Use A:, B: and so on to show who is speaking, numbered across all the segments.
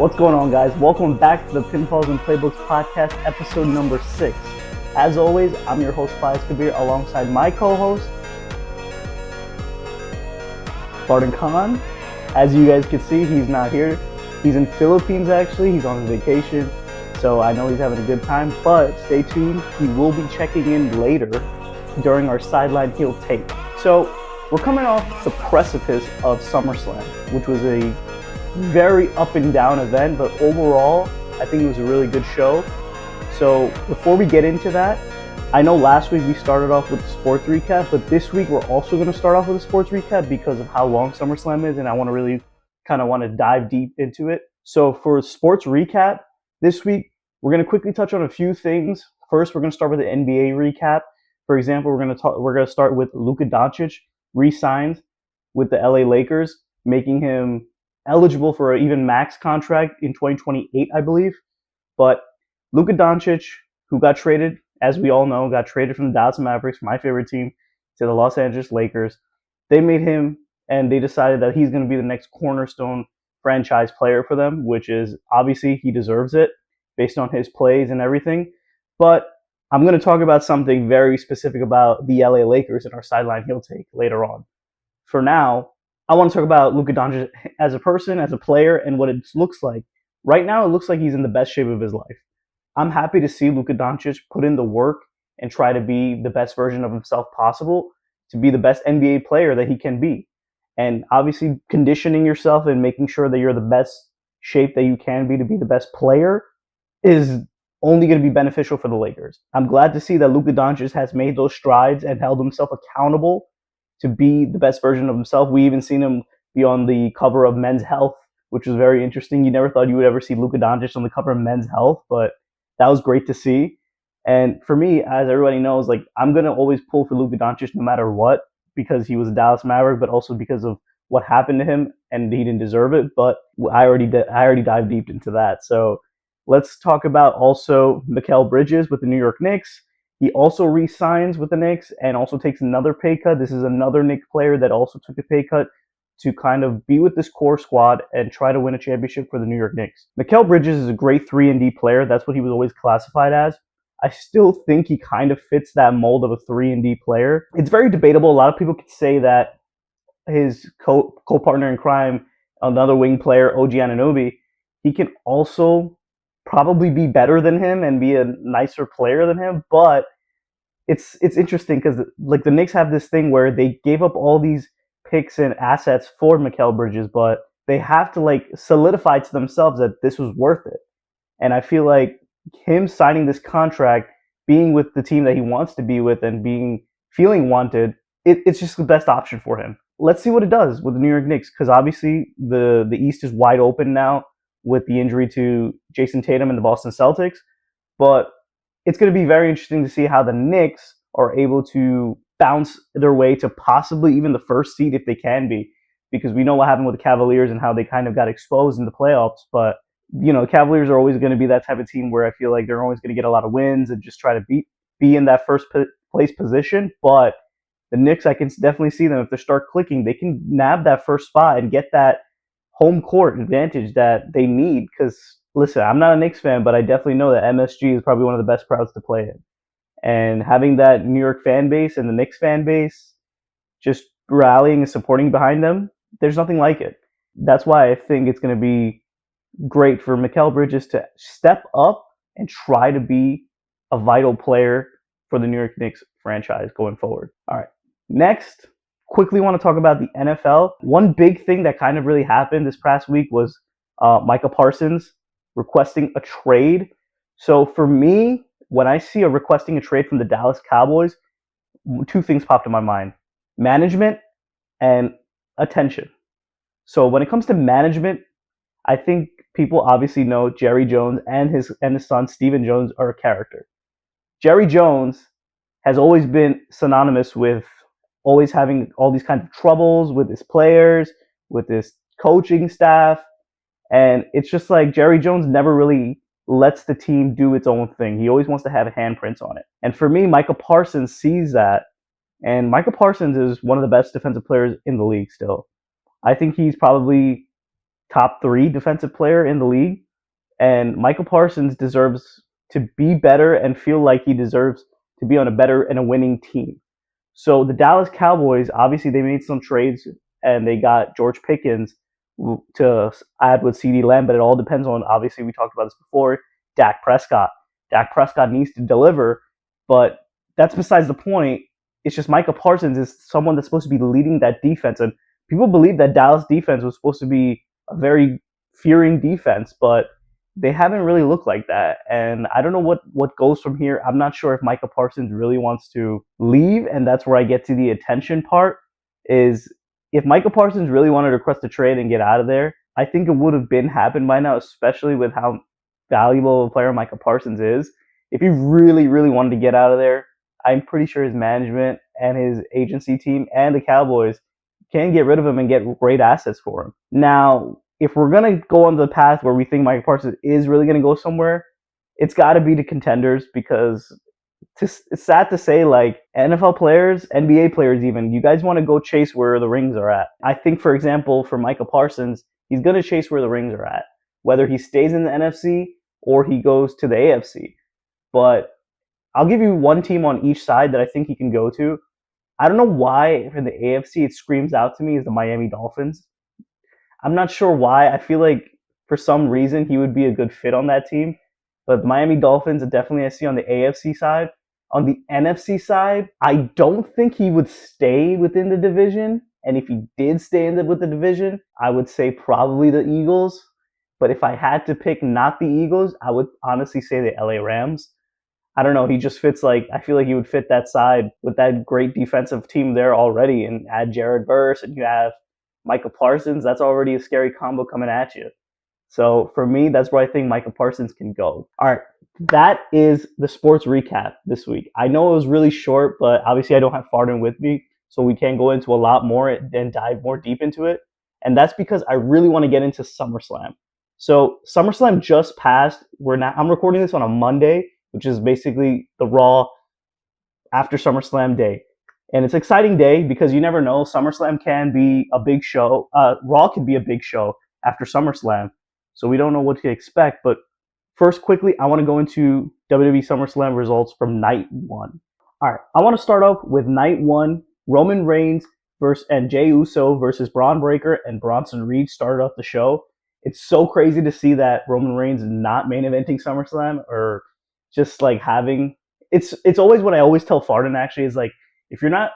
A: What's going on, guys? Welcome back to the Pinfalls and Playbooks podcast, episode number 6. As always, I'm your host, Faiz Kabir, alongside my co-host, Barton Khan. As you guys can see, he's not here. He's in Philippines, actually. He's on his vacation, so I know he's having a good time, but stay tuned. He will be checking in later during our sideline heel take. So we're coming off the precipice of SummerSlam, which was a very up and down event, but overall, I think it was a really good show. So before we get into that, I know last week we started off with the sports recap, but this week we're also going to start off with a sports recap because of how long SummerSlam is, and I want to really want to dive deep into it. So for sports recap, this week we're going to quickly touch on a few things. First, we're going to start with the NBA recap. For example, we're going to start with Luka Doncic re-signed with the LA Lakers, making him eligible for an even max contract in 2028, I believe. But Luka Doncic, who got traded, as we all know, got traded from the Dallas Mavericks, my favorite team, to the Los Angeles Lakers. They made him, and they decided that he's going to be the next cornerstone franchise player for them, which is obviously he deserves it based on his plays and everything. But I'm going to talk about something very specific about the LA Lakers in our sideline heel take later on. For now, I want to talk about Luka Doncic as a person, as a player, and what it looks like. Right now, it looks like he's in the best shape of his life. I'm happy to see Luka Doncic put in the work and try to be the best version of himself possible, to be the best NBA player that he can be. And obviously, conditioning yourself and making sure that you're the best shape that you can be to be the best player is only going to be beneficial for the Lakers. I'm glad to see that Luka Doncic has made those strides and held himself accountable to be the best version of himself. We even seen him be on the cover of Men's Health, which was very interesting. You never thought you would ever see Luka Doncic on the cover of Men's Health, but that was great to see. And for me, as everybody knows, I'm going to always pull for Luka Doncic no matter what, because he was a Dallas Maverick, but also because of what happened to him, and he didn't deserve it. But I already dived deep into that. So let's talk about also Mikal Bridges with the New York Knicks. He also re-signs with the Knicks and also takes another pay cut. This is another Knicks player that also took a pay cut to kind of be with this core squad and try to win a championship for the New York Knicks. Mikal Bridges is a great 3-and-D player. That's what he was always classified as. I still think he kind of fits that mold of a 3-and-D player. It's very debatable. A lot of people could say that his co-partner in crime, another wing player, OG Anunoby, he can also probably be better than him and be a nicer player than him, but it's interesting because the Knicks have this thing where they gave up all these picks and assets for Mikal Bridges, but they have to solidify to themselves that this was worth it. And I feel like him signing this contract, being with the team that he wants to be with, and feeling wanted, it's just the best option for him. Let's see what it does with the New York Knicks, because obviously the East is wide open now with the injury to Jason Tatum and the Boston Celtics. But it's going to be very interesting to see how the Knicks are able to bounce their way to possibly even the first seed if they can be, because we know what happened with the Cavaliers and how they kind of got exposed in the playoffs. But, the Cavaliers are always going to be that type of team where I feel like they're always going to get a lot of wins and just try to be in that first place position. But the Knicks, I can definitely see them, if they start clicking, they can nab that first spot and get that home court advantage that they need. Because listen, I'm not a Knicks fan, but I definitely know that MSG is probably one of the best crowds to play in. And having that New York fan base and the Knicks fan base just rallying and supporting behind them, there's nothing like it. That's why I think it's going to be great for Mikal Bridges to step up and try to be a vital player for the New York Knicks franchise going forward. All right. Next, quickly want to talk about the NFL. One big thing that kind of really happened this past week was Micah Parsons requesting a trade. So for me, when I see requesting a trade from the Dallas Cowboys, two things popped in my mind: management and attention. So when it comes to management, I think people obviously know Jerry Jones and his son Stephen Jones are a character. Jerry Jones has always been synonymous with always having all these kinds of troubles with his players, with his coaching staff. And it's just like Jerry Jones never really lets the team do its own thing. He always wants to have handprints on it. And for me, Micah Parsons sees that. And Micah Parsons is one of the best defensive players in the league still. I think he's probably top 3 defensive player in the league. And Michael Parsons deserves to be better and feel like he deserves to be on a better and a winning team. So the Dallas Cowboys, obviously, they made some trades and they got George Pickens to add with CeeDee Lamb, but it all depends on, obviously, we talked about this before, Dak Prescott. Dak Prescott needs to deliver, but that's besides the point. It's just Michael Parsons is someone that's supposed to be leading that defense, and people believe that Dallas defense was supposed to be a very fearing defense, but they haven't really looked like that. And I don't know what goes from here. I'm not sure if Micah Parsons really wants to leave, and that's where I get to the attention part, is if Micah Parsons really wanted to request a trade and get out of there, I think it would have been happened by now, especially with how valuable a player Micah Parsons is. If he really, really wanted to get out of there, I'm pretty sure his management and his agency team and the Cowboys can get rid of him and get great assets for him. Now, if we're going to go on the path where we think Micah Parsons is really going to go somewhere, it's got to be to contenders, because it's sad to say, like, NFL players, NBA players even, you guys want to go chase where the rings are at. I think, for example, for Micah Parsons, he's going to chase where the rings are at, whether he stays in the NFC or he goes to the AFC. But I'll give you one team on each side that I think he can go to. I don't know why for the AFC it screams out to me is the Miami Dolphins. I'm not sure why. I feel like for some reason he would be a good fit on that team. But the Miami Dolphins, definitely I see on the AFC side. On the NFC side, I don't think he would stay within the division. And if he did stay with the division, I would say probably the Eagles. But if I had to pick not the Eagles, I would honestly say the LA Rams. I don't know. He just fits, like, I feel like he would fit that side with that great defensive team there already, and add Jared Verse and you have Michael Parsons. That's already a scary combo coming at you. So for me, that's where I think Michael Parsons can go. All right, that is the sports recap this week. I know it was really short, but obviously I don't have Farden with me, so we can't go into a lot more and dive more deep into it. And that's because I really want to get into SummerSlam. So SummerSlam just passed. I'm recording this on a Monday, which is basically the Raw after SummerSlam day. And it's an exciting day because you never know. SummerSlam can be a big show. Raw can be a big show after SummerSlam. So we don't know what to expect. But first, quickly, I want to go into WWE SummerSlam results from night 1. All right, I want to start off with night 1. Roman Reigns and Jey Uso versus Braun Breaker and Bronson Reed started off the show. It's so crazy to see that Roman Reigns is not main eventing SummerSlam, or just like having. It's always what I always tell Farden, actually, is like, if you're not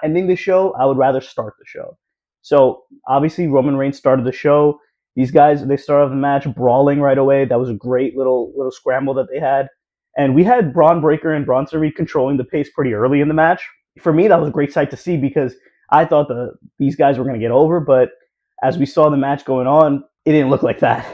A: ending the show, I would rather start the show. So obviously Roman Reigns started the show. These guys, they started the match brawling right away. That was a great little scramble that they had. And we had Braun Breaker and Bronson Reed controlling the pace pretty early in the match. For me, that was a great sight to see because I thought these guys were going to get over. But as we saw the match going on, it didn't look like that.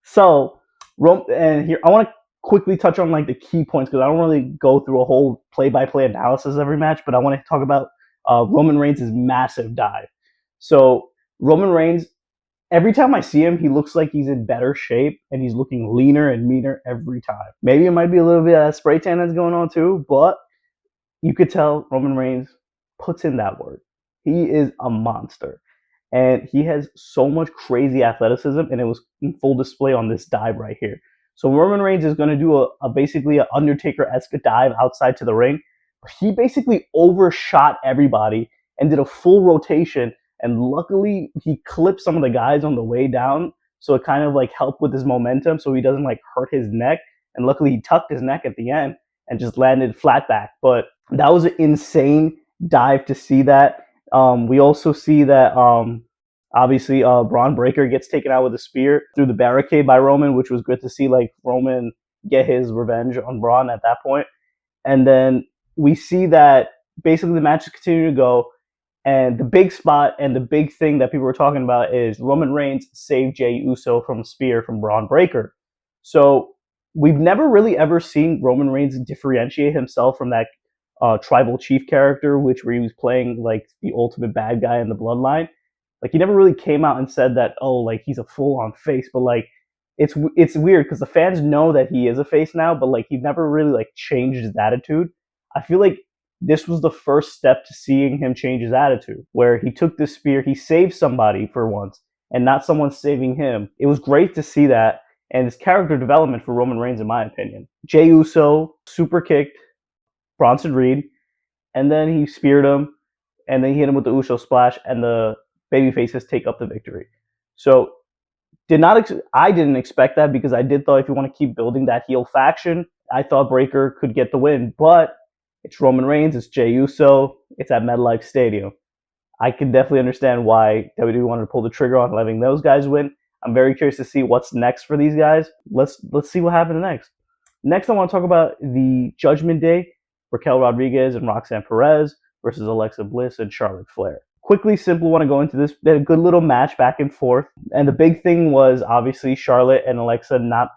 A: So, and here, I want to quickly touch on like the key points because I don't really go through a whole play-by-play analysis of every match, but I want to talk about Roman Reigns' massive dive. So Roman Reigns, every time I see him, he looks like he's in better shape and he's looking leaner and meaner every time. Maybe it might be a little bit of spray tan that's going on too, but you could tell Roman Reigns puts in that work. He is a monster. And he has so much crazy athleticism, and it was in full display on this dive right here. So Roman Reigns is going to do basically an Undertaker-esque dive outside to the ring. He basically overshot everybody and did a full rotation, and luckily he clipped some of the guys on the way down, so it kind of like helped with his momentum so he doesn't like hurt his neck. And luckily he tucked his neck at the end and just landed flat back. But that was an insane dive to see that. We also see that obviously Braun Breaker gets taken out with a spear through the barricade by Roman, which was good to see, like, Roman get his revenge on Braun at that point. And then we see that basically the matches continue to go, and the big spot and the big thing that people were talking about is Roman Reigns saved Jey Uso from a spear from Braun Breaker. So we've never really ever seen Roman Reigns differentiate himself from that tribal chief character, where he was playing like the ultimate bad guy in the bloodline. Like, he never really came out and said that, oh, like, he's a full-on face, but like it's weird because the fans know that he is a face now, but like he never really like changed his attitude. I feel like this was the first step to seeing him change his attitude, where he took this spear, he saved somebody for once, and not someone saving him. It was great to see that, and it's character development for Roman Reigns, in my opinion. Jey Uso super kicked Bronson Reed, and then he speared him, and then he hit him with the Uso splash, and the babyfaces take up the victory. So I didn't expect that, because I did thought if you want to keep building that heel faction, I thought Breakker could get the win. But it's Roman Reigns, it's Jey Uso, it's at MetLife Stadium. I can definitely understand why WWE wanted to pull the trigger on letting those guys win. I'm very curious to see what's next for these guys. Let's see what happens next. Next, I want to talk about the Judgment Day. Raquel Rodriguez and Roxanne Perez versus Alexa Bliss and Charlotte Flair. Quickly, simple, want to go into this. They had a good little match back and forth. And the big thing was obviously Charlotte and Alexa not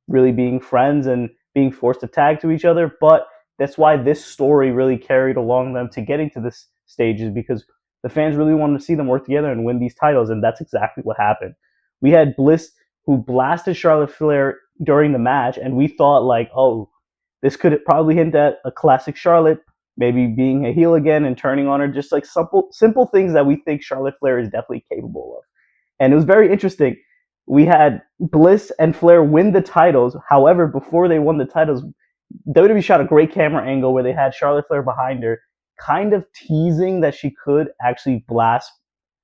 A: really being friends and being forced to tag to each other. But that's why this story really carried along them to getting to this stage, is because the fans really wanted to see them work together and win these titles. And that's exactly what happened. We had Bliss, who blasted Charlotte Flair during the match. And we thought like, oh, this could probably hint at a classic Charlotte, maybe being a heel again and turning on her, just like simple things that we think Charlotte Flair is definitely capable of. And it was very interesting. We had Bliss and Flair win the titles. However, before they won the titles, WWE shot a great camera angle where they had Charlotte Flair behind her, kind of teasing that she could actually blast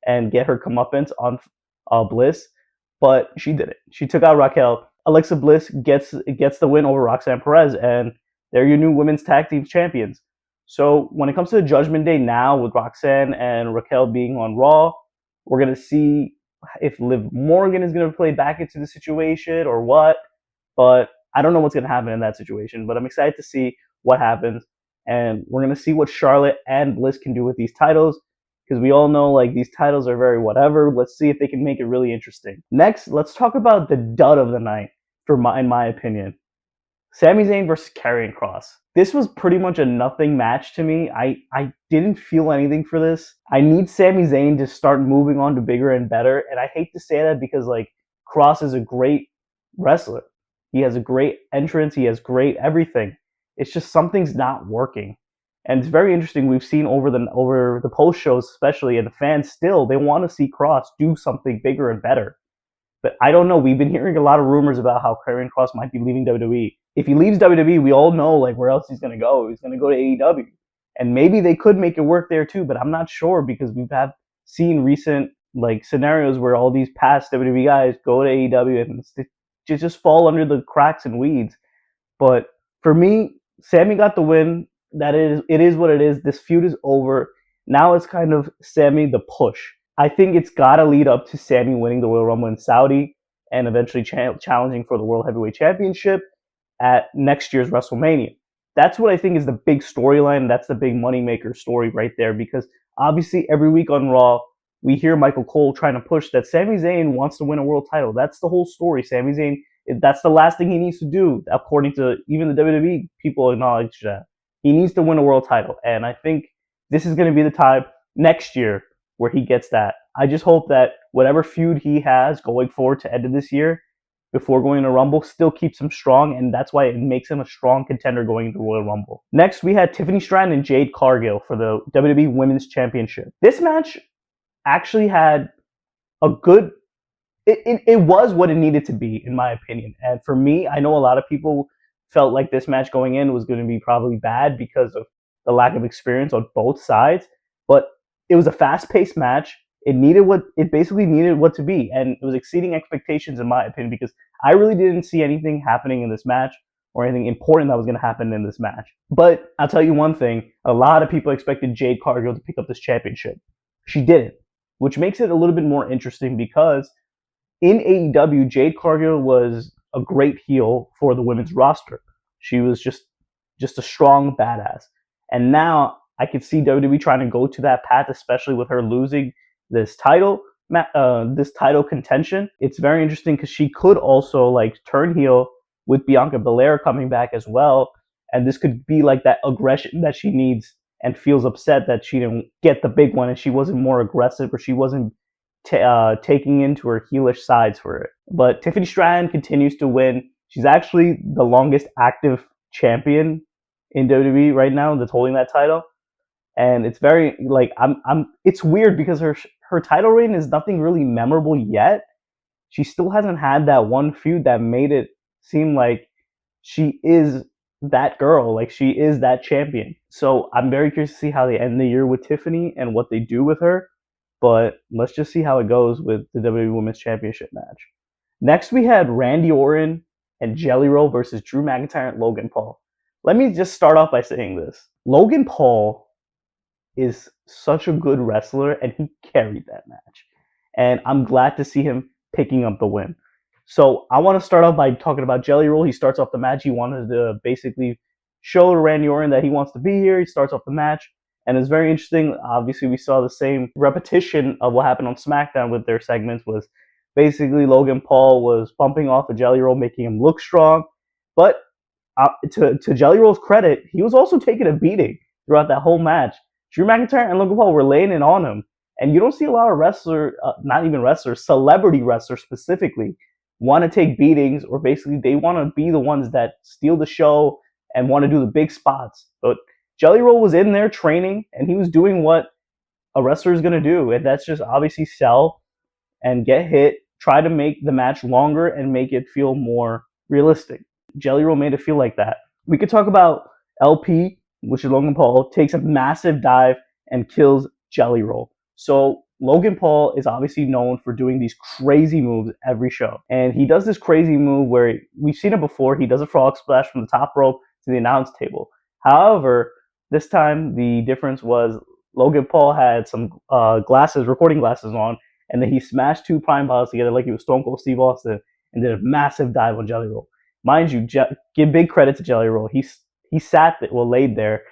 A: and get her comeuppance on Bliss, but she didn't. She took out Raquel. Alexa Bliss gets the win over Roxanne Perez, and they're your new women's tag team champions. So when it comes to the Judgment Day now, with Roxanne and Raquel being on Raw, we're going to see if Liv Morgan is going to play back into the situation or what. But I don't know what's going to happen in that situation. But I'm excited to see what happens. And we're going to see what Charlotte and Bliss can do with these titles, because we all know like these titles are very whatever. Let's see if they can make it really interesting. Next, let's talk about the dud of the night, in my opinion. Sami Zayn versus Karrion Kross. This was pretty much a nothing match to me. I didn't feel anything for this. I need Sami Zayn to start moving on to bigger and better. And I hate to say that, because like Kross is a great wrestler. He has a great entrance. He has great everything. It's just something's not working. And it's very interesting. We've seen over the post shows, especially, and the fans still, they want to see Kross do something bigger and better. But I don't know. We've been hearing a lot of rumors about how Karrion Kross might be leaving WWE. If he leaves WWE, we all know like where else he's going to go. He's going to go to AEW. And maybe they could make it work there too, but I'm not sure, because we've seen recent like scenarios where all these past WWE guys go to AEW and just fall under the cracks and weeds. But for me, Sammy got the win. It is what it is. This feud is over. Now it's kind of Sammy the push. I think it's got to lead up to Sammy winning the Royal Rumble in Saudi and eventually challenging for the World Heavyweight Championship at next year's WrestleMania. That's what I think is the big storyline. That's the big moneymaker story right there, because obviously every week on Raw, we hear Michael Cole trying to push that Sami Zayn wants to win a world title. That's the whole story. Sami Zayn, that's the last thing he needs to do, according to even the WWE people acknowledge that. He needs to win a world title. And I think this is going to be the time next year where he gets that. I just hope that whatever feud he has going forward to end of this year, before going to Rumble, still keeps him strong, and that's why it makes him a strong contender going into Royal Rumble. Next, we had Tiffany Stratton and Jade Cargill for the WWE Women's Championship. This match actually had a good... It was what it needed to be, in my opinion. And for me, I know a lot of people felt like this match going in was going to be probably bad because of the lack of experience on both sides, but it was a fast-paced match. It basically needed what to be, and it was exceeding expectations in my opinion, because I really didn't see anything happening in this match or anything important that was going to happen in this match. But I'll tell you one thing, a lot of people expected Jade Cargill to pick up this championship. She didn't, which makes it a little bit more interesting, because in AEW, Jade Cargill was a great heel for the women's roster. She was just a strong badass. And now I could see WWE trying to go to that path, especially with her losing this title contention. It's very interesting, because she could also like turn heel with Bianca Belair coming back as well, and this could be like that aggression that she needs and feels upset that she didn't get the big one and she wasn't more aggressive, or she wasn't taking into her heelish sides for it. But Tiffany Stratton continues to win. She's actually the longest active champion in WWE right now that's holding that title. And it's very like it's weird, because her her title reign is nothing really memorable yet. She still hasn't had that one feud that made it seem like she is that girl, like she is that champion. So I'm very curious to see how they end the year with Tiffany and what they do with her. But let's just see how it goes with the WWE Women's Championship match. Next, we had Randy Orton and Jelly Roll versus Drew McIntyre and Logan Paul. Let me just start off by saying this. Logan Paul is such a good wrestler, and he carried that match. And I'm glad to see him picking up the win. So I want to start off by talking about Jelly Roll. He starts off the match. He wanted to basically show to Randy Orton that he wants to be here. He starts off the match. And it's very interesting. Obviously, we saw the same repetition of what happened on SmackDown with their segments. Was basically Logan Paul was bumping off a Jelly Roll, making him look strong. But to Jelly Roll's credit, he was also taking a beating throughout that whole match. Drew McIntyre and Logan Paul were laying it on him. And you don't see a lot of wrestlers, not even wrestlers, celebrity wrestlers specifically, want to take beatings, or basically they want to be the ones that steal the show and want to do the big spots. But Jelly Roll was in there training, and he was doing what a wrestler is going to do, and that's just obviously sell and get hit, try to make the match longer and make it feel more realistic. Jelly Roll made it feel like that. We could talk about LP, which is Logan Paul, takes a massive dive and kills Jelly Roll. So Logan Paul is obviously known for doing these crazy moves every show. And he does this crazy move where we've seen it before. He does a frog splash from the top rope to the announce table. However, this time the difference was Logan Paul had some recording glasses on, and then he smashed two pine bottles together like he was Stone Cold Steve Austin and did a massive dive on Jelly Roll. Mind you, give big credit to Jelly Roll. He laid there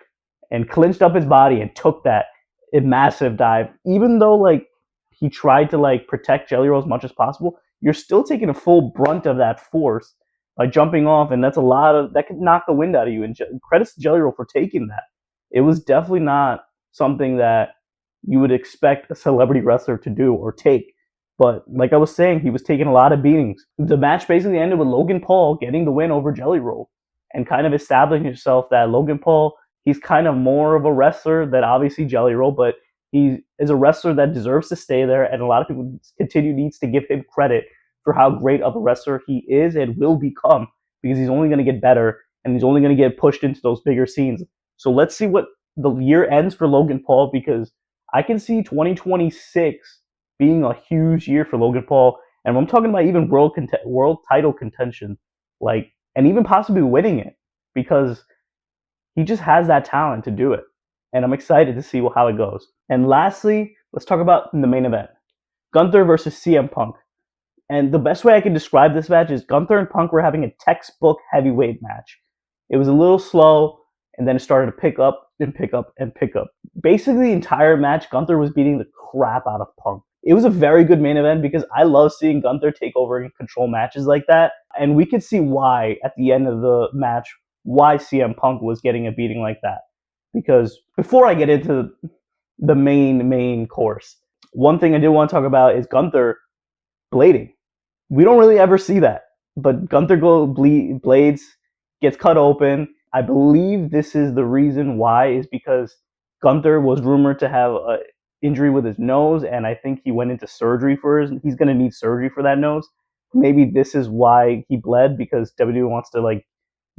A: and clinched up his body and took that a massive dive. Even though like he tried to like protect Jelly Roll as much as possible, you're still taking a full brunt of that force by jumping off, and that's a lot of that could knock the wind out of you. And credits to Jelly Roll for taking that. It was definitely not something that you would expect a celebrity wrestler to do or take. But like I was saying, he was taking a lot of beatings. The match basically ended with Logan Paul getting the win over Jelly Roll and kind of establishing himself that Logan Paul, he's kind of more of a wrestler than obviously Jelly Roll, but he is a wrestler that deserves to stay there, and a lot of people needs to give him credit for how great of a wrestler he is and will become, because he's only going to get better and he's only going to get pushed into those bigger scenes. So let's see what the year ends for Logan Paul, because I can see 2026 being a huge year for Logan Paul, and I'm talking about even world title contention, like, and even possibly winning it, because he just has that talent to do it. And I'm excited to see how it goes. And lastly, let's talk about the main event. Gunther versus CM Punk. And the best way I can describe this match is Gunther and Punk were having a textbook heavyweight match. It was a little slow, and then it started to pick up and pick up and pick up. Basically, the entire match, Gunther was beating the crap out of Punk. It was a very good main event because I love seeing Gunther take over and control matches like that. And we could see why, at the end of the match, why CM Punk was getting a beating like that. Because before I get into the main course, one thing I do want to talk about is Gunther blading. We don't really ever see that, but Gunther blades, gets cut open. I believe this is the reason why, is because Gunther was rumored to have an injury with his nose, and I think he went into surgery he's going to need surgery for that nose. Maybe this is why he bled, because WWE wants to like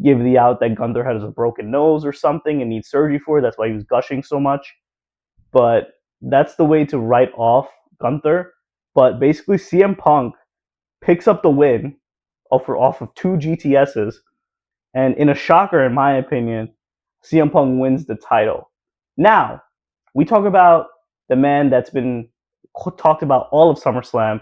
A: give the out that Gunther has a broken nose or something and needs surgery for it. That's why he was gushing so much. But that's the way to write off Gunther. But basically, CM Punk picks up the win off of two GTSs. And in a shocker, in my opinion, CM Punk wins the title. Now, we talk about the man that's been talked about all of SummerSlam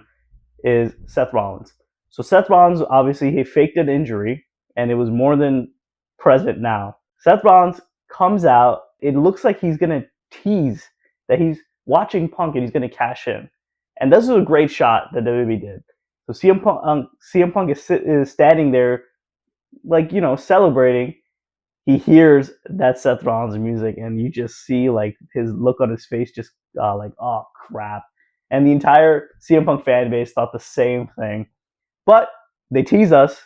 A: is Seth Rollins. So Seth Rollins, obviously, he faked an injury, and it was more than present now. Seth Rollins comes out. It looks like he's going to tease that he's watching Punk and he's going to cash in. And this is a great shot that WWE did. So CM Punk is standing there, like, you know, celebrating. He hears that Seth Rollins music, and you just see like his look on his face, just like, oh crap. And the entire CM Punk fan base thought the same thing. But they tease us,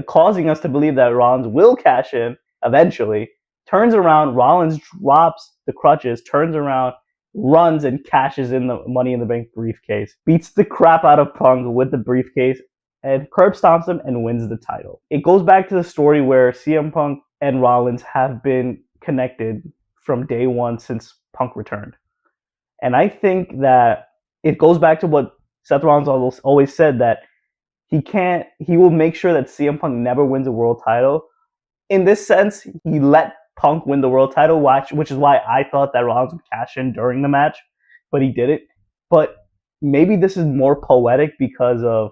A: causing us to believe that Rollins will cash in eventually. Turns around, Rollins drops the crutches, turns around, runs and cashes in the Money in the Bank briefcase, beats the crap out of Punk with the briefcase, and curb stomps him and wins the title. It goes back to the story where CM Punk and Rollins have been connected from day one since Punk returned. And I think that it goes back to what Seth Rollins always said, that he will make sure that CM Punk never wins a world title. In this sense, he let Punk win the world title, which is why I thought that Rollins would cash in during the match, but he didn't. But maybe this is more poetic because of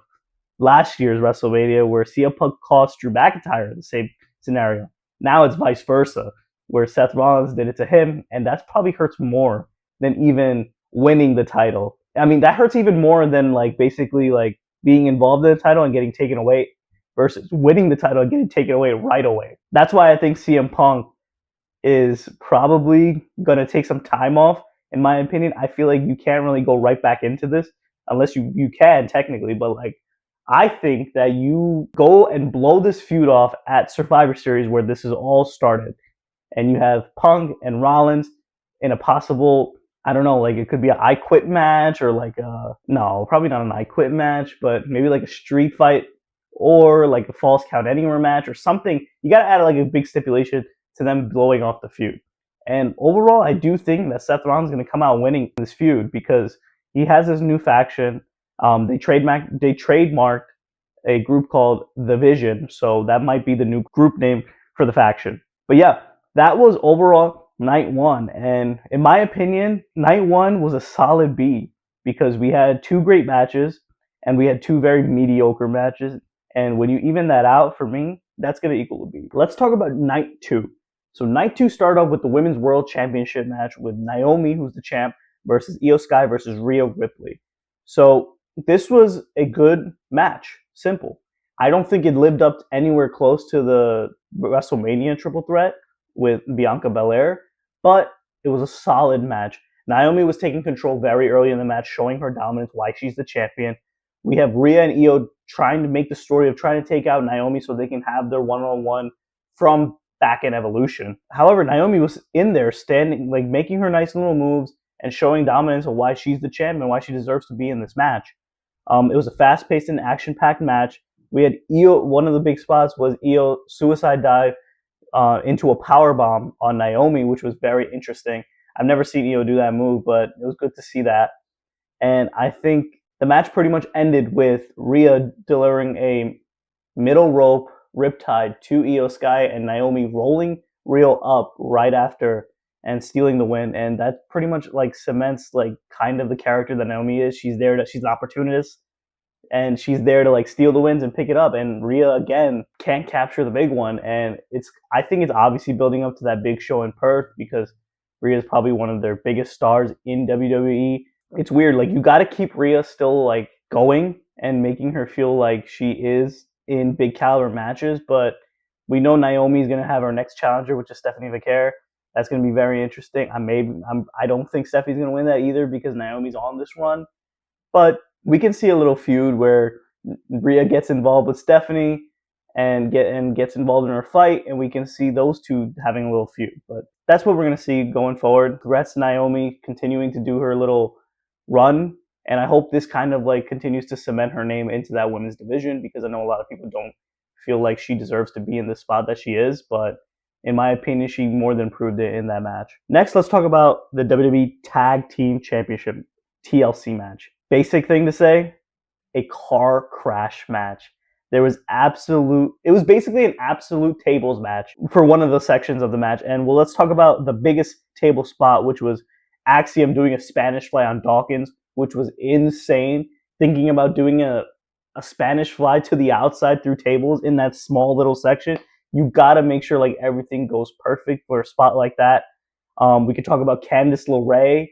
A: last year's WrestleMania where CM Punk cost Drew McIntyre in the same scenario. Now it's vice versa, where Seth Rollins did it to him, and that probably hurts more than even winning the title. I mean, that hurts even more than like basically like being involved in the title and getting taken away versus winning the title and getting taken away right away. That's why I think CM Punk is probably going to take some time off. In my opinion, I feel like you can't really go right back into this unless you can technically, but like I think that you go and blow this feud off at Survivor Series where this is all started. And you have Punk and Rollins in a possible, I don't know, like it could be an I Quit match or like no, probably not an I Quit match, but maybe like a street fight or like a Falls Count Anywhere match or something. You got to add like a big stipulation to them blowing off the feud. And overall, I do think that Seth Rollins is going to come out winning this feud because he has this new faction. They trademarked a group called The Vision, so that might be the new group name for the faction. But yeah, that was overall night one. And in my opinion, night one was a solid B because we had two great matches and we had two very mediocre matches. And when you even that out, for me, that's going to equal a B. Let's talk about night two. So night two started off with the Women's World Championship match with Naomi, who's the champ, versus Io Sky versus Rhea Ripley. So this was a good match. Simple. I don't think it lived up anywhere close to the WrestleMania triple threat with Bianca Belair, but it was a solid match. Naomi was taking control very early in the match, showing her dominance, why she's the champion. We have Rhea and Io trying to make the story of trying to take out Naomi so they can have their one-on-one from back in Evolution. However, Naomi was in there standing, like making her nice little moves and showing dominance of why she's the champion, why she deserves to be in this match. It was a fast-paced and action-packed match. We had Io, one of the big spots was Io suicide dive into a powerbomb on Naomi, which was very interesting. I've never seen Io do that move, but it was good to see that. And I think the match pretty much ended with Rhea delivering a middle rope riptide to Io Sky and Naomi rolling Rhea up right after and stealing the win. And that pretty much like cements like kind of the character that Naomi is. She's there to, she's an opportunist and she's there to like steal the wins and pick it up. And Rhea again can't capture the big one. And I think it's obviously building up to that big show in Perth because Rhea is probably one of their biggest stars in WWE. It's weird, like you got to keep Rhea still like going and making her feel like she is in big caliber matches, but we know Naomi's going to have her next challenger, which is Stephanie McCare. That's going to be very interesting. I don't think Stephanie's going to win that either because Naomi's on this run, but we can see a little feud where Rhea gets involved with Stephanie and gets involved in her fight, and we can see those two having a little feud. But that's what we're going to see going forward. Congrats to Naomi continuing to do her little run, and I hope this kind of like continues to cement her name into that women's division because I know a lot of people don't feel like she deserves to be in the spot that she is, but in my opinion, she more than proved it in that match. Next, let's talk about the WWE Tag Team Championship TLC match. Basic thing to say, a car crash match. It was basically an absolute tables match for one of the sections of the match. And well, let's talk about the biggest table spot, which was Axiom doing a Spanish fly on Dawkins, which was insane. Thinking about doing a Spanish fly to the outside through tables in that small little section, you got to make sure like everything goes perfect for a spot like that. We could talk about Candice LeRae,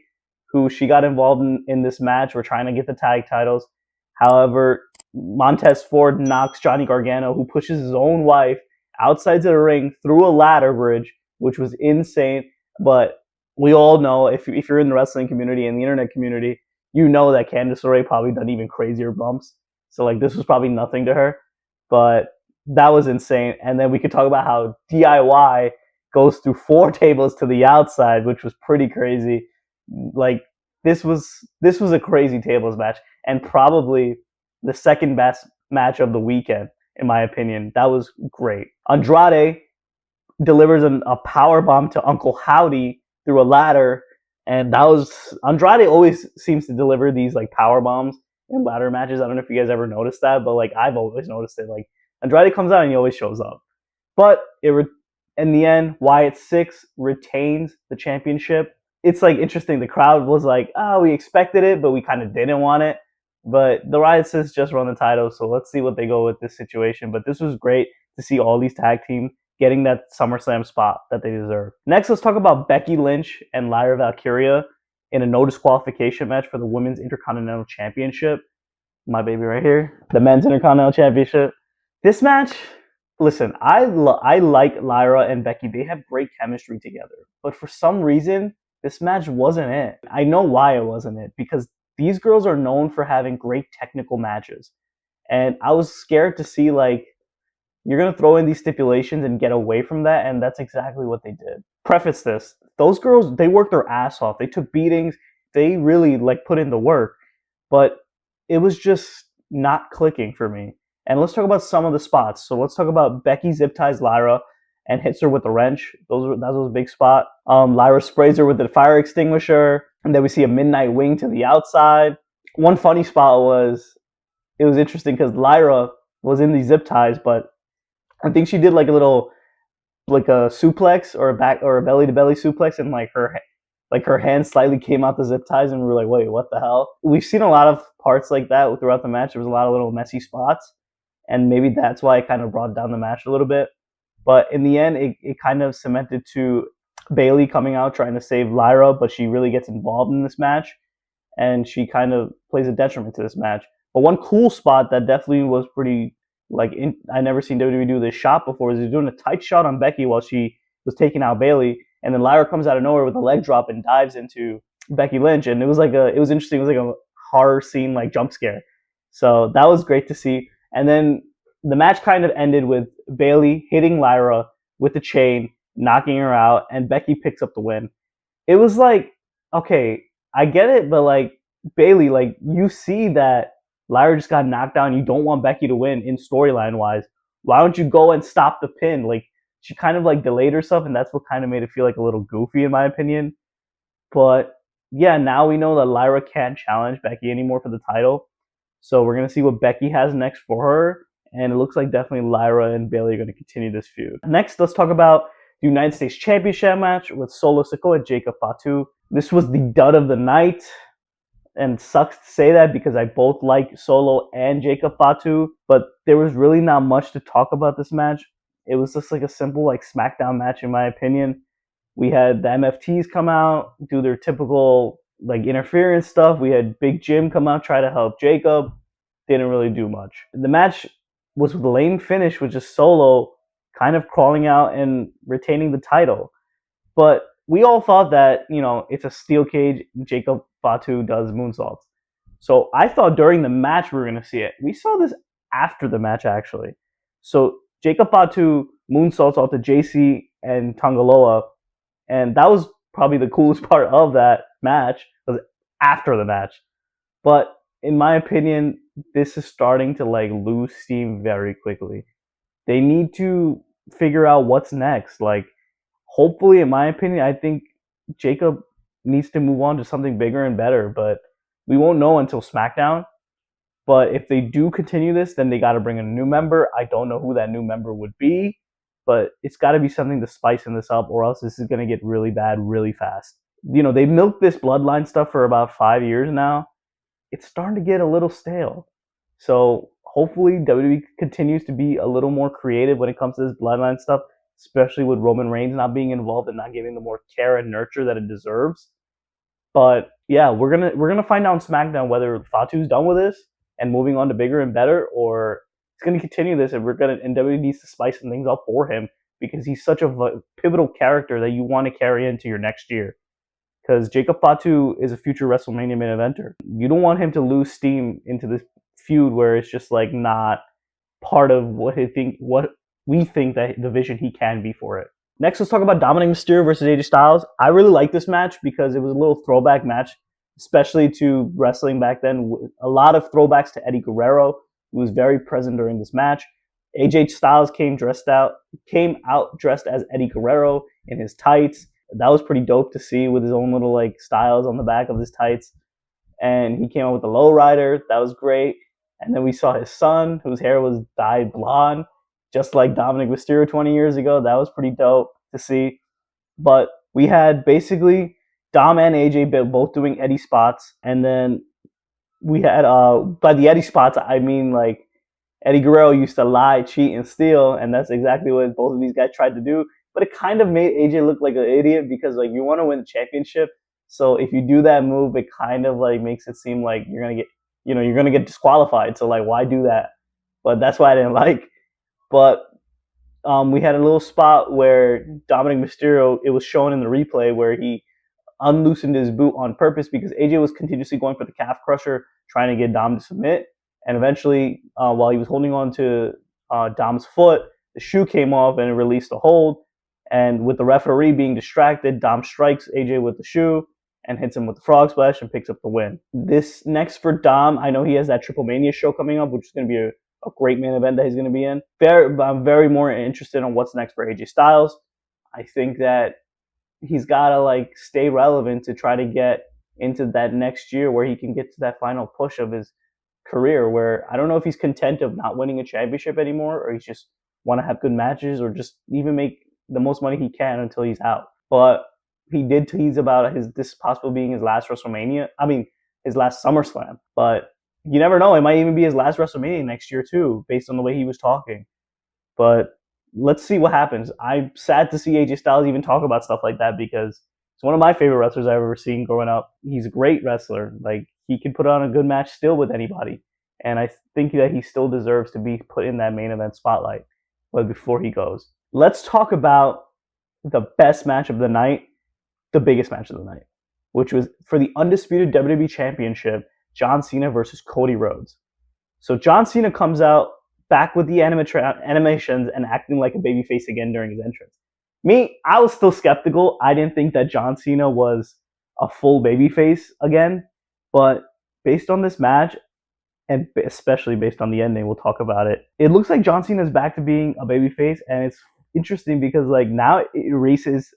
A: who she got involved in this match. We're trying to get the tag titles. However, Montez Ford knocks Johnny Gargano, who pushes his own wife outside of the ring through a ladder bridge, which was insane. But we all know, if you're in the wrestling community and the internet community, you know that Candice LeRae probably done even crazier bumps. So like this was probably nothing to her. But that was insane. And then we could talk about how DIY goes through 4 tables to the outside, which was pretty crazy. Like this was a crazy tables match, and probably the second best match of the weekend in my opinion. That was great. Andrade delivers a power bomb to Uncle Howdy through a ladder, and that was Andrade always seems to deliver these like power bombs in ladder matches. I don't know if you guys ever noticed that, but like I've always noticed it. Like Andrade comes out and he always shows up. But in the end, Wyatt Six retains the championship. It's like interesting. The crowd was like, "Oh, we expected it, but we kind of didn't want it." But the Wyatt Six just won the title, so let's see what they go with this situation. But this was great to see all these tag teams getting that SummerSlam spot that they deserve. Next, let's talk about Becky Lynch and Lyra Valkyria in a no disqualification match for the Women's Intercontinental Championship. My baby right here, the Men's Intercontinental Championship. This match, listen, I like Lyra and Becky. They have great chemistry together. But for some reason, this match wasn't it. I know why it wasn't it. Because these girls are known for having great technical matches. And I was scared to see, like, you're going to throw in these stipulations and get away from that, and that's exactly what they did. Preface this. Those girls, they worked their ass off. They took beatings. They really, like, put in the work. But it was just not clicking for me. And let's talk about some of the spots. So let's talk about Becky zip ties Lyra and hits her with the wrench. That was a big spot. Lyra sprays her with the fire extinguisher. And then we see a midnight wing to the outside. One funny spot was, it was interesting because Lyra was in these zip ties, but I think she did like a little, like a suplex or a belly to belly suplex, and like her hand slightly came out the zip ties, and we were like, wait, what the hell? We've seen a lot of parts like that throughout the match. There was a lot of little messy spots, and maybe that's why it kind of brought down the match a little bit. But in the end, it kind of cemented to Bayley coming out trying to save Lyra, but she really gets involved in this match, and she kind of plays a detriment to this match. But one cool spot that definitely was pretty, I never seen WWE do this shot before. Is doing a tight shot on Becky while she was taking out Bayley, and then Lyra comes out of nowhere with a leg drop and dives into Becky Lynch, and it was interesting. It was like a horror scene, like jump scare. So that was great to see. And then the match kind of ended with Bayley hitting Lyra with the chain, knocking her out, and Becky picks up the win. It was like, okay, I get it, but like Bayley, like you see that Lyra just got knocked down. You don't want Becky to win in storyline wise. Why don't you go and stop the pin? Like she kind of like delayed herself, and that's what kind of made it feel like a little goofy in my opinion. But yeah, now we know that Lyra can't challenge Becky anymore for the title. So we're gonna see what Becky has next for her, and it looks like definitely Lyra and Bayley are gonna continue this feud. Next, let's talk about the United States Championship match with Solo Sikoa and Jacob Fatu. This was the dud of the night. And sucks to say that because I both like Solo and Jacob Fatu, but there was really not much to talk about this match. It was just like a simple like SmackDown match in my opinion. We had the MFTs come out, do their typical like interference stuff. We had Big Jim come out, try to help Jacob. Didn't really do much. The match was with a lame finish, with just Solo kind of crawling out and retaining the title. But we all thought that, it's a steel cage. Jacob Fatu does moonsaults. So I thought during the match we were going to see it. We saw this after the match, actually. So Jacob Fatu moonsaults off to JC and Tangaloa. And that was probably the coolest part of that match, was after the match. But in my opinion, this is starting to like lose steam very quickly. They need to figure out what's next. Like, hopefully, in my opinion, I think Jacob needs to move on to something bigger and better, but we won't know until SmackDown. But if they do continue this, then they got to bring in a new member. I don't know who that new member would be, but it's got to be something to spicing this up, or else this is going to get really bad really fast. They milked this bloodline stuff for about 5 years now. It's starting to get a little stale. So hopefully WWE continues to be a little more creative when it comes to this bloodline stuff, especially with Roman Reigns not being involved and not giving the more care and nurture that it deserves. But yeah, we're gonna find out on SmackDown whether Fatu's done with this and moving on to bigger and better, or it's gonna continue this, and WWE needs to spice some things up for him, because he's such a pivotal character that you want to carry into your next year. Because Jacob Fatu is a future WrestleMania main eventer. You don't want him to lose steam into this feud where it's just like not part of what we think that the vision he can be for it. Next, let's talk about Dominic Mysterio versus AJ Styles. I really like this match because it was a little throwback match, especially to wrestling back then. A lot of throwbacks to Eddie Guerrero, who was very present during this match. AJ Styles came out dressed as Eddie Guerrero in his tights. That was pretty dope to see, with his own little like styles on the back of his tights. And he came out with the lowrider. That was great. And then we saw his son, whose hair was dyed blonde, just like Dominic Mysterio 20 years ago. That was pretty dope to see. But we had basically Dom and AJ both doing Eddie spots. And then we had, by the Eddie spots, I mean like Eddie Guerrero used to lie, cheat, and steal. And that's exactly what both of these guys tried to do. But it kind of made AJ look like an idiot because like you want to win the championship. So if you do that move, it kind of like makes it seem like you're going to get, you're going to get disqualified. So like, why do that? But that's why I didn't like. But we had a little spot where Dominic Mysterio, it was shown in the replay where he unloosened his boot on purpose because AJ was continuously going for the calf crusher, trying to get Dom to submit. And eventually, while he was holding on to Dom's foot, the shoe came off and it released the hold. And with the referee being distracted, Dom strikes AJ with the shoe and hits him with the frog splash and picks up the win. This next for Dom, I know he has that Triple Mania show coming up, which is going to be a great main event that he's going to be in. I'm very more interested in what's next for AJ Styles. I think that he's got to like stay relevant to try to get into that next year where he can get to that final push of his career, where I don't know if he's content of not winning a championship anymore, or he's just want to have good matches, or just even make the most money he can until he's out. But he did tease about this possibly being his last WrestleMania. I mean, his last SummerSlam. But you never know. It might even be his last WrestleMania next year too, based on the way he was talking. But let's see what happens. I'm sad to see AJ Styles even talk about stuff like that because it's one of my favorite wrestlers I've ever seen growing up. He's a great wrestler. Like, he can put on a good match still with anybody. And I think that he still deserves to be put in that main event spotlight before he goes. Let's talk about the best match of the night, the biggest match of the night, which was for the undisputed WWE Championship, John Cena versus Cody Rhodes. So John Cena comes out back with the animations and acting like a babyface again during his entrance. Me, I was still skeptical. I didn't think that John Cena was a full babyface again. But based on this match, and especially based on the ending, we'll talk about it. It looks like John Cena's back to being a babyface, and it's interesting because like now it erases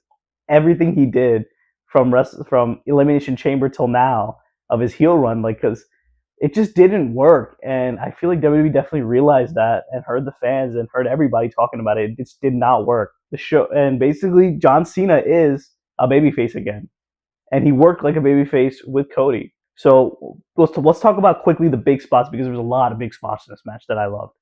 A: everything he did from Elimination Chamber till now of his heel run, like, because it just didn't work. And I feel like WWE definitely realized that and heard the fans and heard everybody talking about it. It just did not work. The show, and basically John Cena is a babyface again, and he worked like a babyface with Cody. So let's talk about quickly the big spots, because there's a lot of big spots in this match that I loved.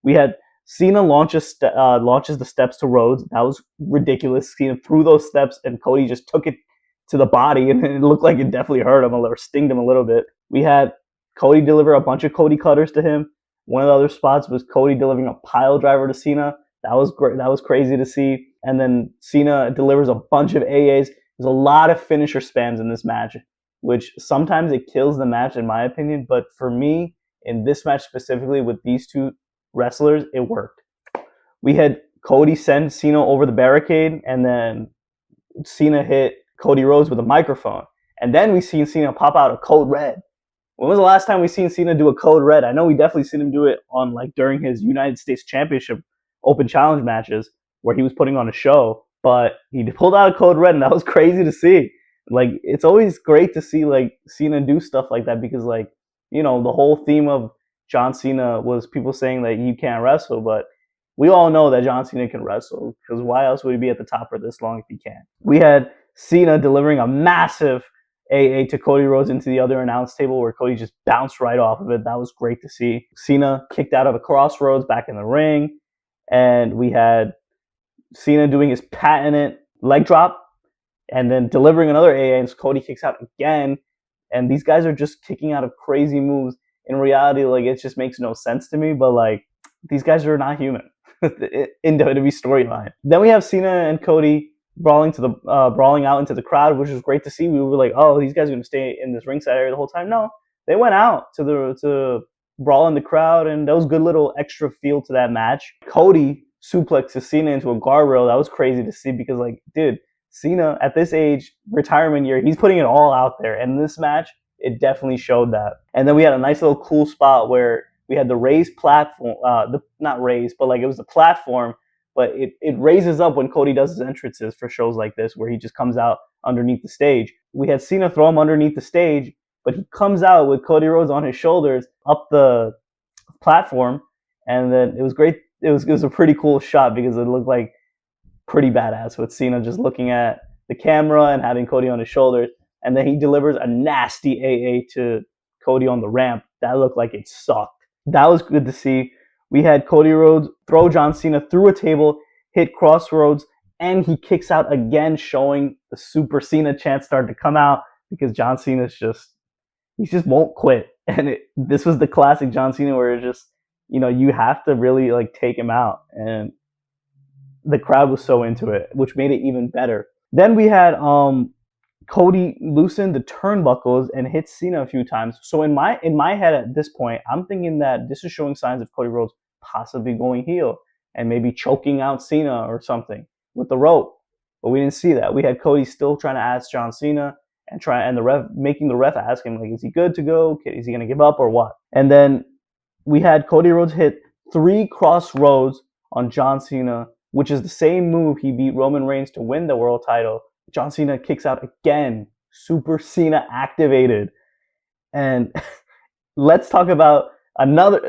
A: We had Cena launches the steps to Rhodes. That was ridiculous. Cena threw those steps, and Cody just took it to the body, and it looked like it definitely hurt him or stinged him a little bit. We had Cody deliver a bunch of Cody cutters to him. One of the other spots was Cody delivering a pile driver to Cena. That was great. That was crazy to see. And then Cena delivers a bunch of AAs. There's a lot of finisher spams in this match, which sometimes it kills the match in my opinion. But for me, in this match specifically with these two wrestlers, it worked. We had Cody send Cena over the barricade, and then Cena hit Cody Rhodes with a microphone. And then we seen Cena pop out a code red. When was the last time we seen Cena do a code red? I know we definitely seen him do it on like during his United States Championship Open Challenge matches where he was putting on a show, but he pulled out a code red, and that was crazy to see. Like, it's always great to see like Cena do stuff like that, because like, you know, the whole theme of John Cena was people saying that you can't wrestle, but we all know that John Cena can wrestle, because why else would he be at the top for this long if he can? We had Cena delivering a massive AA to Cody Rhodes into the other announce table, where Cody just bounced right off of it. That was great to see. Cena kicked out of a crossroads back in the ring, and we had Cena doing his patented leg drop and then delivering another AA, and Cody kicks out again. And these guys are just kicking out of crazy moves. In reality, like, it just makes no sense to me, but like, these guys are not human in WWE storyline. Then we have Cena and Cody brawling out into the crowd, which was great to see. We were like, oh, these guys are going to stay in this ringside area the whole time. No, they went out to brawl in the crowd, and that was good little extra feel to that match. Cody suplexes Cena into a guardrail. That was crazy to see because, like, dude, Cena at this age, retirement year, he's putting it all out there. And in this match, it definitely showed that. And then we had a nice little cool spot where we had the raised platform, not raised, but like it was the platform, but it raises up when Cody does his entrances for shows like this, where he just comes out underneath the stage. We had Cena throw him underneath the stage, but he comes out with Cody Rhodes on his shoulders up the platform, and then it was great. It was a pretty cool shot because it looked like pretty badass with Cena just looking at the camera and having Cody on his shoulders, and then he delivers a nasty AA to Cody on the ramp. That looked like it sucked. That was good to see. We had Cody Rhodes throw John Cena through a table, hit Crossroads, and he kicks out again, showing the Super Cena chant start to come out because John Cena's he just won't quit. And this was the classic John Cena where it's just, you have to really like take him out. And the crowd was so into it, which made it even better. Then we had Cody loosened the turnbuckles and hit Cena a few times. So in my head at this point, I'm thinking that this is showing signs of Cody Rhodes possibly going heel and maybe choking out Cena or something with the rope. But we didn't see that. We had Cody still trying to ask John Cena and the ref making the ref ask him, like, is he good to go? Is he gonna give up or what? And then we had Cody Rhodes hit 3 crossroads on John Cena, which is the same move he beat Roman Reigns to win the world title. John Cena kicks out again. Super Cena activated. And let's talk about another,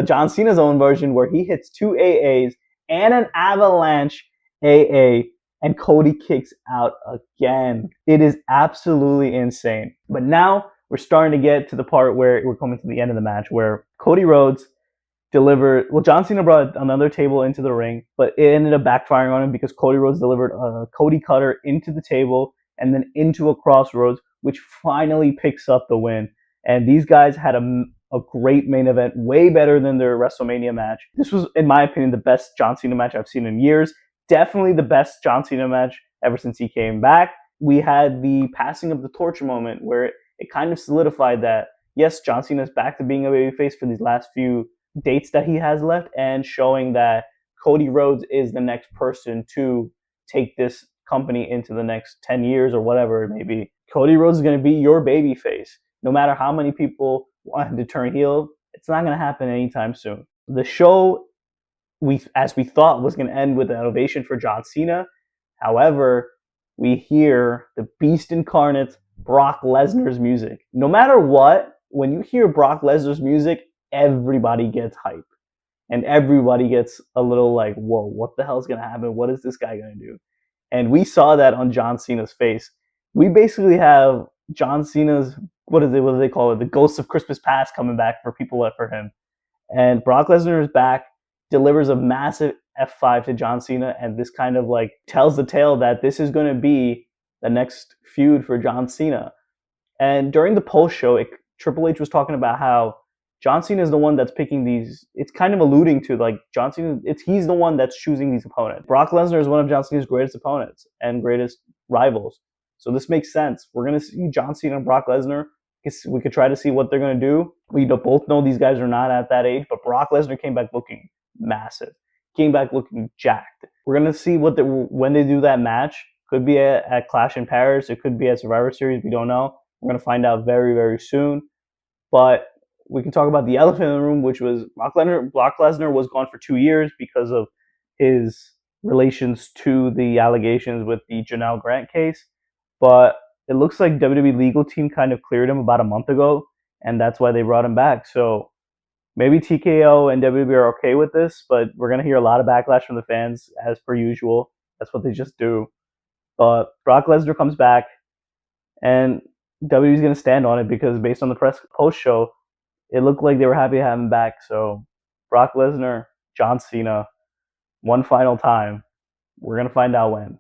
A: John Cena's own version where he hits 2 AAs and an avalanche AA, and Cody kicks out again. It is absolutely insane. But now we're starting to get to the part where we're coming to the end of the match where Cody Rhodes delivered. Well, John Cena brought another table into the ring, but it ended up backfiring on him because Cody Rhodes delivered a Cody Cutter into the table and then into a Crossroads, which finally picks up the win. And these guys had a great main event, way better than their WrestleMania match. This was, in my opinion, the best John Cena match I've seen in years. Definitely the best John Cena match ever since he came back. We had the passing of the torch moment where it kind of solidified that, yes, John Cena's back to being a babyface for these last few dates that he has left, and showing that Cody Rhodes is the next person to take this company into the next 10 years or whatever it may be. Cody Rhodes is going to be your babyface. No matter how many people want him to turn heel, it's not going to happen anytime soon. The show, as we thought, was going to end with an ovation for John Cena. However, we hear the Beast Incarnate, Brock Lesnar's music. No matter what, when you hear Brock Lesnar's music, everybody gets hype. And everybody gets a little like, whoa, what the hell is going to happen? What is this guy going to do? And we saw that on John Cena's face. We basically have John Cena's, what do they call it? The Ghosts of Christmas Past coming back for people for him. And Brock Lesnar is back, delivers a massive F5 to John Cena, and this kind of like tells the tale that this is going to be the next feud for John Cena. And during the post show, Triple H was talking about how John Cena is the one that's picking these. It's kind of alluding to like John Cena. He's the one that's choosing these opponents. Brock Lesnar is one of John Cena's greatest opponents and greatest rivals. So this makes sense. We're gonna see John Cena and Brock Lesnar. We could try to see what they're gonna do. We both know these guys are not at that age, but Brock Lesnar came back looking massive. Came back looking jacked. We're gonna see when they do that match. Could be at Clash in Paris. It could be at Survivor Series. We don't know. We're gonna find out very, very soon. But we can talk about the elephant in the room, which was Brock Lesnar was gone for 2 years because of his relations to the allegations with the Janelle Grant case. But it looks like WWE legal team kind of cleared him about a month ago, and that's why they brought him back. So maybe TKO and WWE are okay with this, but we're going to hear a lot of backlash from the fans, as per usual. That's what they just do. But Brock Lesnar comes back, and WWE's going to stand on it because based on the post-show, it looked like they were happy to have him back. So Brock Lesnar, John Cena, one final time. We're going to find out when.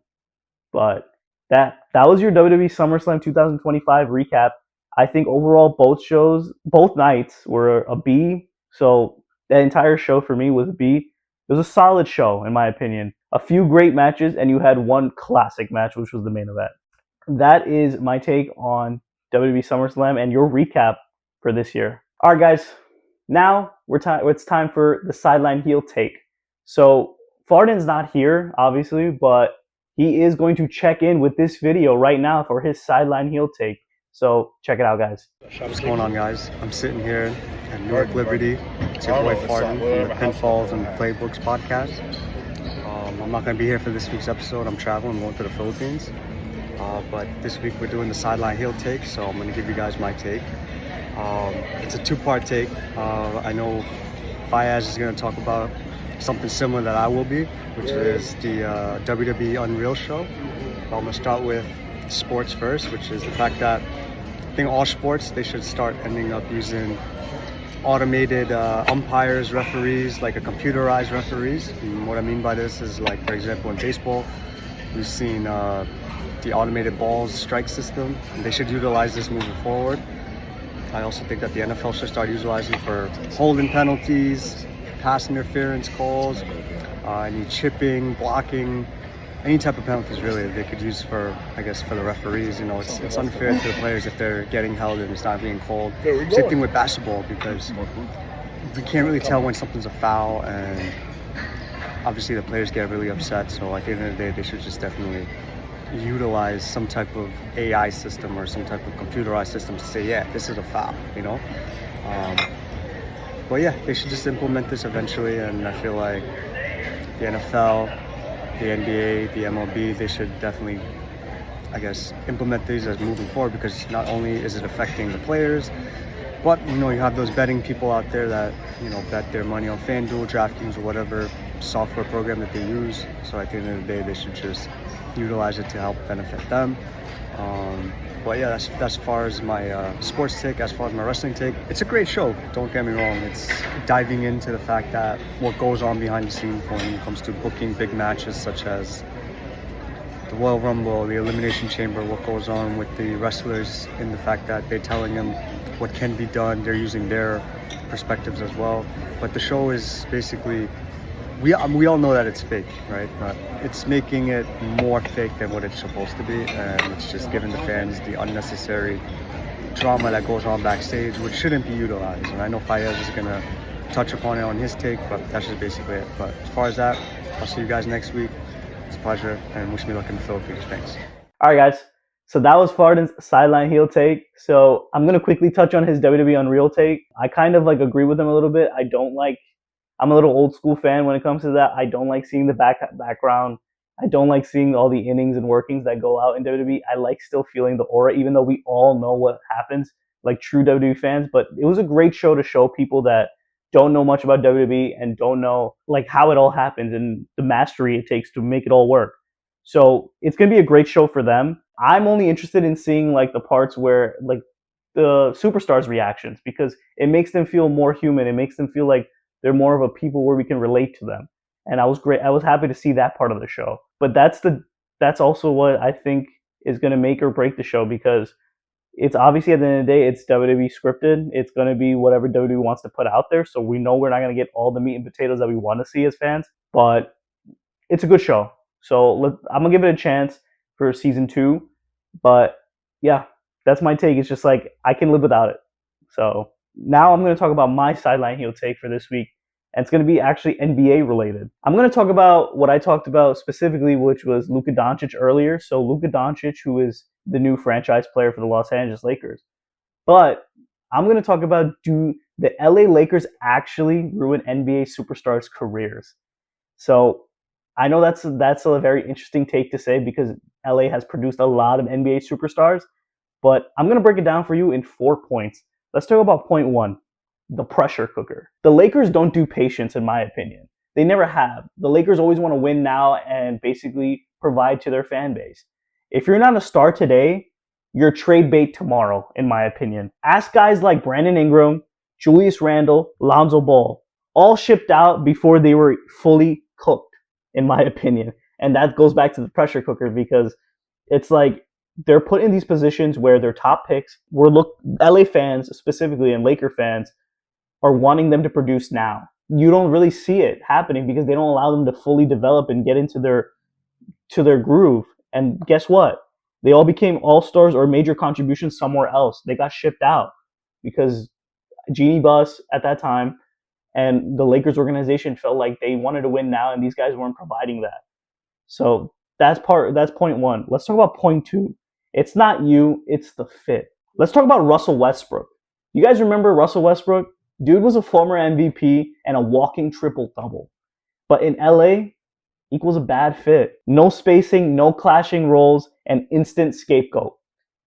A: But that was your WWE SummerSlam 2025 recap. I think overall both nights were a B. So that entire show for me was a B. It was a solid show, in my opinion. A few great matches, and you had one classic match, which was the main event. That is my take on WWE SummerSlam and your recap for this year. All right, guys. Now it's time for the sideline heel take. So Farden's not here, obviously, but he is going to check in with this video right now for his sideline heel take. So check it out, guys.
B: What's going on, guys? I'm sitting here at Newark Liberty. It's your boy Farden from the Pinfalls and Playbooks podcast. I'm not going to be here for this week's episode. I'm traveling, I'm going to the Philippines. But this week we're doing the sideline heel take, so I'm going to give you guys my take. It's a two-part take. I know Fayaz is going to talk about something similar that I will be, which is the WWE Unreal show. But I'm going to start with sports first, which is the fact that I think all sports, they should start ending up using automated umpires, referees, like a computerized referees. And what I mean by this is, like, for example, in baseball, we've seen the automated balls strike system, and they should utilize this moving forward. I also think that the NFL should start utilizing for holding penalties, pass interference calls, any chipping, blocking, any type of penalties really they could use for, I guess, for the referees. You know, it's unfair to the players if they're getting held and it's not being called. Same thing with basketball, because we can't really tell when something's a foul, and obviously the players get really upset. So at the end of the day, they should just definitely utilize some type of AI system or some type of computerized system to say, yeah, this is a foul, you know. But yeah, they should just implement this eventually, and I feel like the NFL, the NBA, the MLB, they should definitely, I guess, implement these as moving forward, because not only is it affecting the players, but, you know, you have those betting people out there that, you know, bet their money on FanDuel, DraftKings, or whatever software program that they use. So at the end of the day, they should just utilize it to help benefit them. But yeah, that's as far as my sports take. As far as my wrestling take, it's a great show, don't get me wrong. It's diving into the fact that what goes on behind the scenes when it comes to booking big matches such as the Royal Rumble, the Elimination Chamber, what goes on with the wrestlers, in the fact that they're telling them what can be done, they're using their perspectives as well. But the show is basically, we all know that it's fake, right? But it's making it more fake than what it's supposed to be, and it's just giving the fans the unnecessary drama that goes on backstage, which shouldn't be utilized. And I know Fayez is gonna touch upon it on his take, but that's just basically it. But as far as that, I'll see you guys next week. It's a pleasure, and wish me luck in the Philippines. Thanks.
A: All right, guys. So that was Farden's sideline heel take. So I'm going to quickly touch on his WWE Unreal take. I kind of agree with him a little bit. I'm a little old school fan when it comes to that. I don't like seeing the background. I don't like seeing all the innings and workings that go out in WWE. I like still feeling the aura, even though we all know what happens, like true WWE fans. But it was a great show to show people that don't know much about WWE and don't know how it all happens and the mastery it takes to make it all work. So it's going to be a great show for them. I'm only interested in seeing the parts where the superstars' reactions, because it makes them feel more human. It makes them feel like they're more of a people where we can relate to them. And I was happy to see that part of the show. But that's also what I think is going to make or break the show, because it's obviously, at the end of the day, it's WWE scripted. It's going to be whatever WWE wants to put out there. So we know we're not going to get all the meat and potatoes that we want to see as fans, but it's a good show. So I'm going to give it a chance for season 2. But yeah, that's my take. It's just I can live without it. So now I'm going to talk about my sideline heel take for this week. And it's going to be actually NBA related. I'm going to talk about what I talked about specifically, which was Luka Doncic earlier. So Luka Doncic, who is the new franchise player for the Los Angeles Lakers. But I'm going to talk about, do the LA Lakers actually ruin NBA superstars' careers? So I know that's a very interesting take to say, because LA has produced a lot of NBA superstars, but I'm going to break it down for you in 4 points. Let's talk about point 1, the pressure cooker. The Lakers don't do patience, in my opinion. They never have. The Lakers always want to win now and basically provide to their fan base. If you're not a star today, you're trade bait tomorrow, in my opinion. Ask guys like Brandon Ingram, Julius Randle, Lonzo Ball, all shipped out before they were fully cooked, in my opinion. And that goes back to the pressure cooker, because it's they're put in these positions where their top picks LA fans specifically and Laker fans are wanting them to produce now. You don't really see it happening because they don't allow them to fully develop and get into their groove. And guess what? They all became all-stars or major contributions somewhere else. They got shipped out because Jeannie Buss at that time And the Lakers organization felt like they wanted to win now, and these guys weren't providing that. So that's point one. Let's talk about point two. It's not you, it's the fit. Let's talk about Russell Westbrook. You guys remember Russell Westbrook? Dude was a former MVP and a walking triple-double. But in LA, equals a bad fit. No spacing, no clashing roles, and instant scapegoat.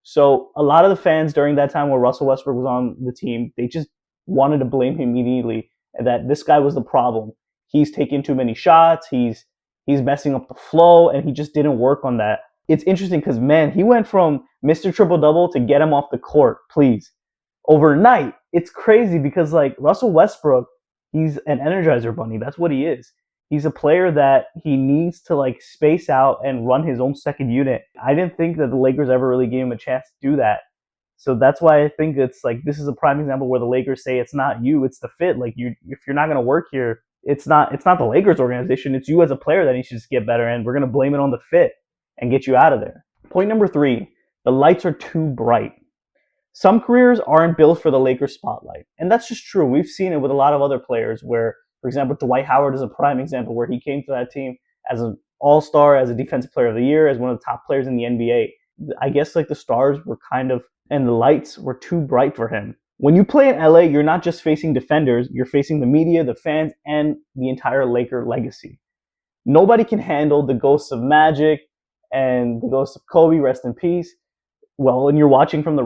A: So a lot of the fans during that time where Russell Westbrook was on the team, they just wanted to blame him immediately, and that this guy was the problem. He's taking too many shots, he's messing up the flow, and he just didn't work on that. It's interesting because, man, he went from Mr. Triple-Double to get him off the court, please. Overnight. It's crazy because, like, Russell Westbrook, he's an Energizer Bunny. That's what he is. He's a player that he needs to, like, space out and run his own second unit. I didn't think that the Lakers ever really gave him a chance to do that. So that's why I think it's like this is a prime example where the Lakers say it's not you, it's the fit. Like, if you're not going to work here, it's not the Lakers organization. It's you as a player that needs to just get better, and we're going to blame it on the fit and get you out of there. Point number 3, the lights are too bright. Some careers aren't built for the Lakers spotlight, and that's just true. We've seen it with a lot of other players where, for example, Dwight Howard is a prime example where he came to that team as an all-star, as a defensive player of the year, as one of the top players in the NBA. I guess like the stars were and the lights were too bright for him. When you play in LA, you're not just facing defenders, you're facing the media, the fans, and the entire Laker legacy. Nobody can handle the ghosts of Magic and the ghosts of Kobe, rest in peace. Well, when they're watching from the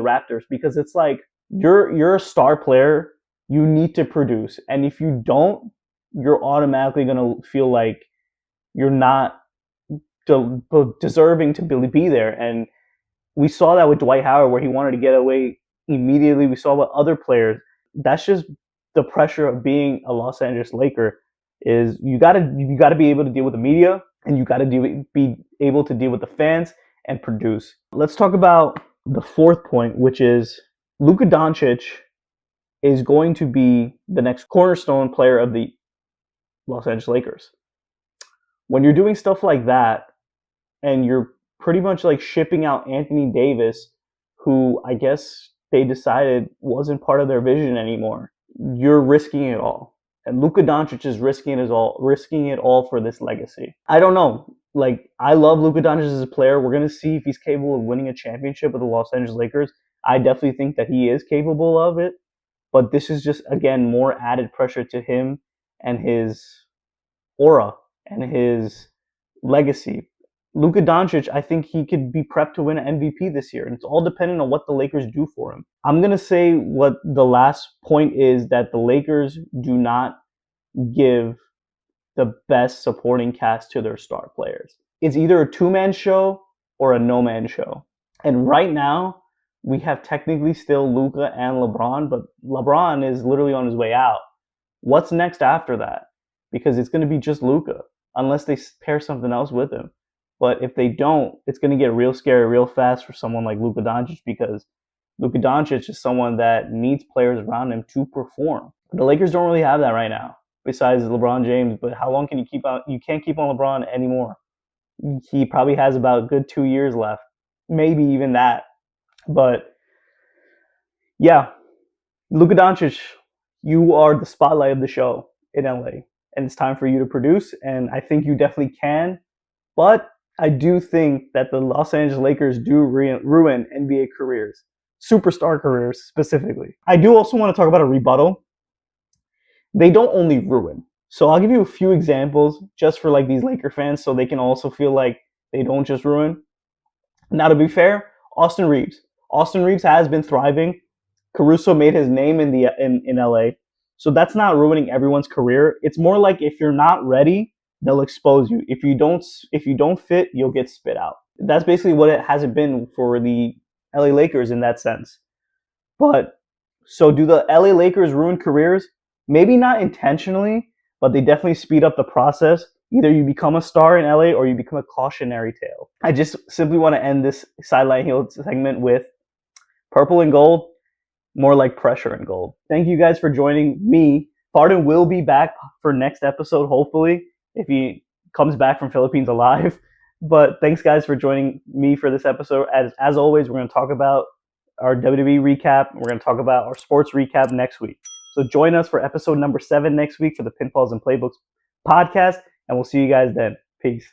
A: Raptors, because it's like you're a star player, you need to produce, and if you don't, you're automatically gonna feel like you're not deserving to be there. And we saw that with Dwight Howard, where he wanted to get away immediately. We saw with other players. That's just the pressure of being a Los Angeles Laker. Is you gotta be able to deal with the media, and you gotta be able to deal with the fans and produce. Let's talk about the fourth point, which is Luka Doncic is going to be the next cornerstone player of the Los Angeles Lakers. When you're doing stuff like that, and you're pretty much like shipping out Anthony Davis, who I guess they decided wasn't part of their vision anymore, you're risking it all. And Luka Doncic is risking it all for this legacy. I don't know. Like, I love Luka Doncic as a player. We're going to see if he's capable of winning a championship with the Los Angeles Lakers. I definitely think that he is capable of it. But this is just, again, more added pressure to him and his aura and his legacy. Luka Doncic, I think he could be prepped to win an MVP this year. And it's all dependent on what the Lakers do for him. I'm going to say what the last point is, that the Lakers do not give the best supporting cast to their star players. It's either a two-man show or a no-man show. And right now, we have technically still Luka and LeBron, but LeBron is literally on his way out. What's next after that? Because it's going to be just Luka, unless they pair something else with him. But if they don't, it's going to get real scary real fast for someone like Luka Doncic, because Luka Doncic is someone that needs players around him to perform. The Lakers don't really have that right now, besides LeBron James. But how long can you keep on? You can't keep on LeBron anymore. He probably has about a good 2 years left, maybe even that. But yeah, Luka Doncic, you are the spotlight of the show in LA, and it's time for you to produce. And I think you definitely can. But I do think that the Los Angeles Lakers do ruin NBA careers, superstar careers specifically. I do also want to talk about a rebuttal. They don't only ruin. So I'll give you a few examples just for like these Laker fans, so they can also feel like they don't just ruin. Now, to be fair, Austin Reeves has been thriving. Caruso made his name in LA. So that's not ruining everyone's career. It's more like if you're not ready, they'll expose you. If you don't fit, you'll get spit out. That's basically what it hasn't been for the LA Lakers in that sense. But so do the LA Lakers ruin careers? Maybe not intentionally, but they definitely speed up the process. Either you become a star in LA or you become a cautionary tale. I just simply want to end this Sideline Heel segment with purple and gold, more like pressure and gold. Thank you guys for joining me. Farden will be back for next episode, hopefully, if he comes back from Philippines alive. But thanks, guys, for joining me for this episode. As always, we're going to talk about our WWE recap. We're going to talk about our sports recap next week. So So join us for episode number 7 next week for the Pinfalls and Playbooks podcast, and we'll see you guys then. Peace.